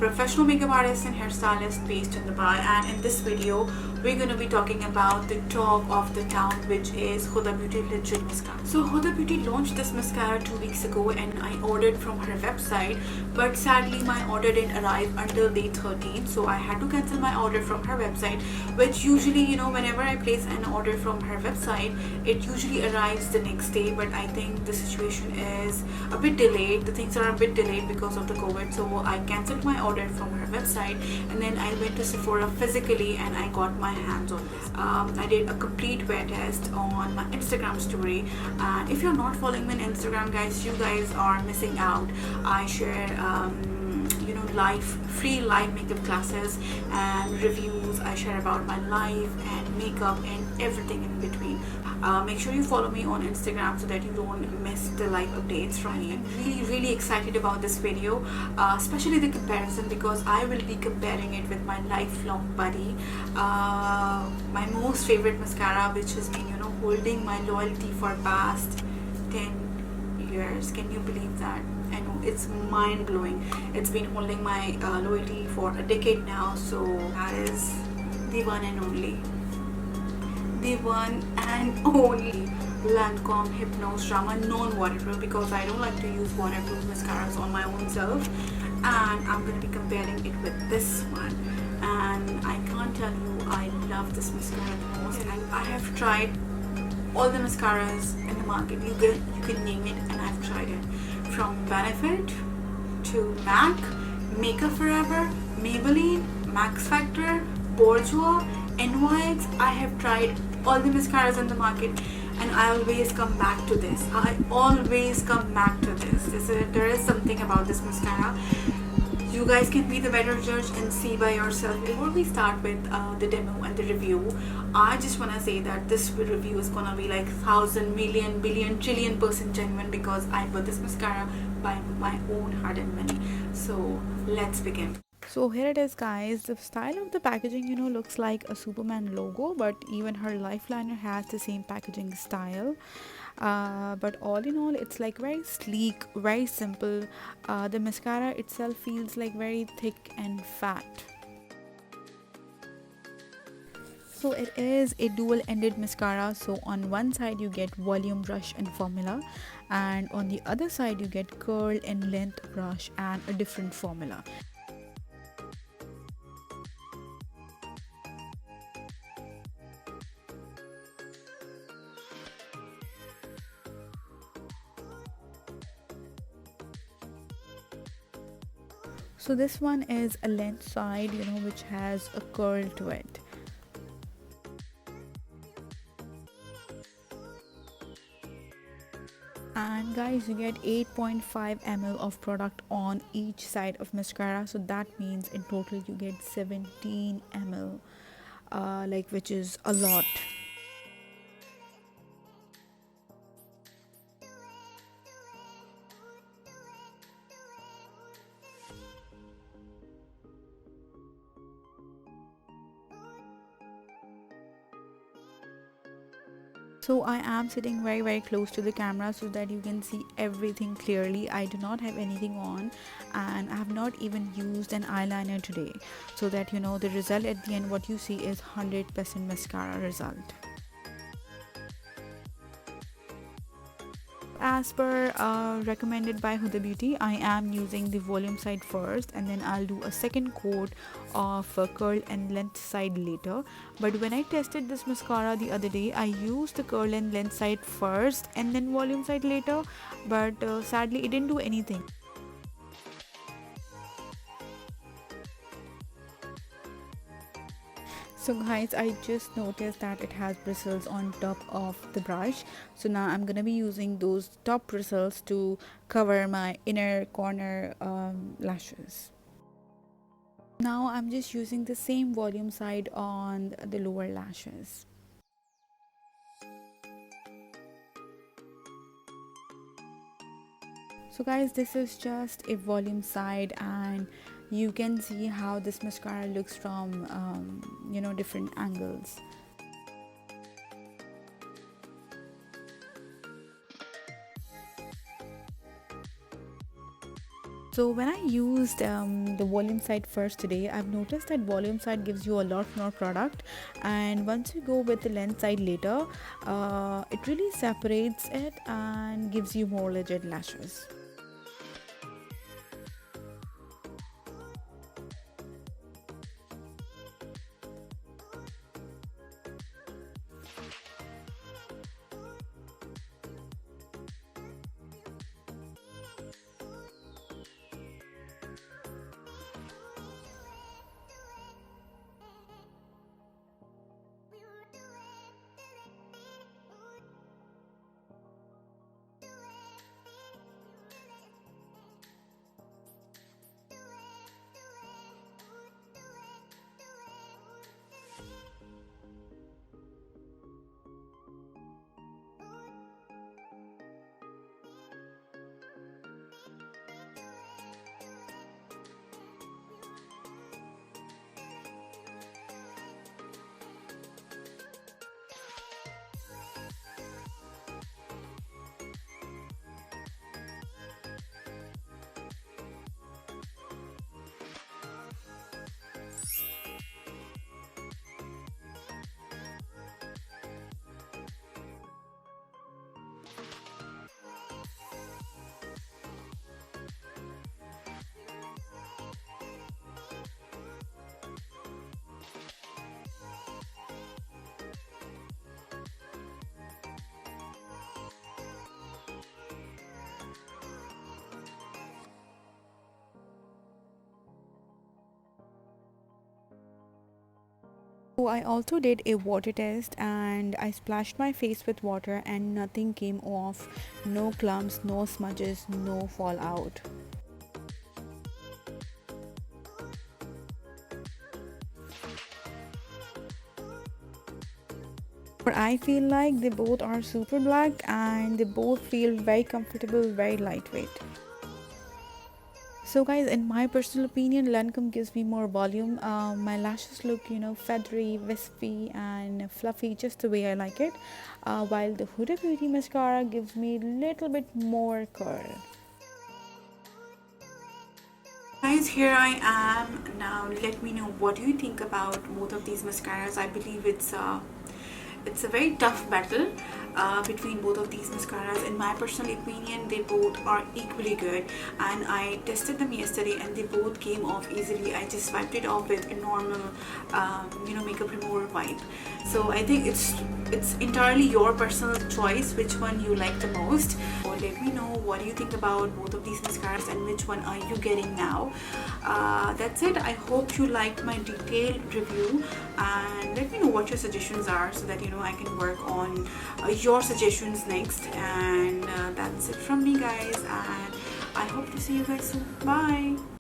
professional makeup artist and hairstylist based in Dubai, and in this video we're going to be talking about the talk of the town, which is HudaBeauty Legit Mascara. So HudaBeauty launched this mascara 2 weeks ago and I ordered from her website, but sadly my order didn't arrive until day 13, so I had to cancel my order from her website, which usually, whenever I place an order from her website, it usually arrives the next day. But I think the situation is a bit delayed, the things are a bit delayed because of the COVID, so I cancelled my order from her website and then I went to Sephora physically and I got my hands on this. I did a complete wear test on my Instagram story, and if you're not following me on Instagram, guys, you guys are missing out. I share free live makeup classes and reviews. I share about my life and makeup and everything in between. Make sure you follow me on Instagram so that you don't miss the live updates from me. I'm really excited about this video, especially the comparison, because I will be comparing it with my lifelong buddy, my most favorite mascara, which has been holding my loyalty for past 10 years. Can you believe that? I know, it's mind-blowing. It's been holding my loyalty for a decade now. So that is the one and only Lancome Hypnose Drama non-waterproof, because I don't like to use waterproof mascaras on my own self, and I'm going to be comparing it with this one. And I can't tell you, I love this mascara the most. And I have tried all the mascaras in the market. You can name it, and I've tried it, from Benefit to MAC, Makeup Forever, Maybelline, Max Factor, Bourjois, NYX. I have tried all the mascaras in the market, and I always come back to this. There is something about this mascara. You guys can be the better judge and see by yourself. Before we start with the demo and the review, I just want to say that this review is gonna be like 1,000 million billion trillion % genuine, because I bought this mascara by my own hard-earned money. So let's begin. So here it is, guys. The style of the packaging looks like a Superman logo, but even her lifeliner has the same packaging style. But all in all, it's like very sleek, very simple. The mascara itself feels like very thick and fat. So it is a dual-ended mascara. So on one side you get volume brush and formula, and on the other side you get curl and length brush and a different formula. So this one is a length side, which has a curl to it. And guys, you get 8.5 ml of product on each side of mascara. So that means in total you get 17 ml, which is a lot. So I am sitting very close to the camera so that you can see everything clearly. I do not have anything on, and I have not even used an eyeliner today, so that the result at the end, what you see is 100% mascara result. As per recommended by HudaBeauty, I am using the volume side first, and then I'll do a second coat of curl and length side later. But when I tested this mascara the other day, I used the curl and length side first and then volume side later, but sadly it didn't do anything. So guys, I just noticed that it has bristles on top of the brush. So now I'm gonna be using those top bristles to cover my inner corner lashes. Now I'm just using the same volume side on the lower lashes. So guys, this is just a volume side, and you can see how this mascara looks from different angles. So when I used the volume side first today, I've noticed that volume side gives you a lot more product, and once you go with the lens side later, it really separates it and gives you more legit lashes. So I also did a water test and I splashed my face with water and nothing came off. No clumps, no smudges, no fallout. But I feel like they both are super black and they both feel very comfortable, very lightweight. So guys, in my personal opinion, Lancome gives me more volume. My lashes look, feathery, wispy and fluffy, just the way I like it. While the Huda Beauty mascara gives me a little bit more curl. Guys, here I am. Now let me know what do you think about both of these mascaras. I believe it's a very tough battle between both of these mascaras. In my personal opinion, they both are equally good, and I tested them yesterday and they both came off easily. I just wiped it off with a normal makeup remover wipe. So I think it's entirely your personal choice which one you like the most. So let me know what do you think about both of these mascaras and which one are you getting now. That's it. I hope you liked my detailed review, and let me know what your suggestions are so that I can work on your suggestions next. And that's it from me, guys, and I hope to see you guys soon. Bye.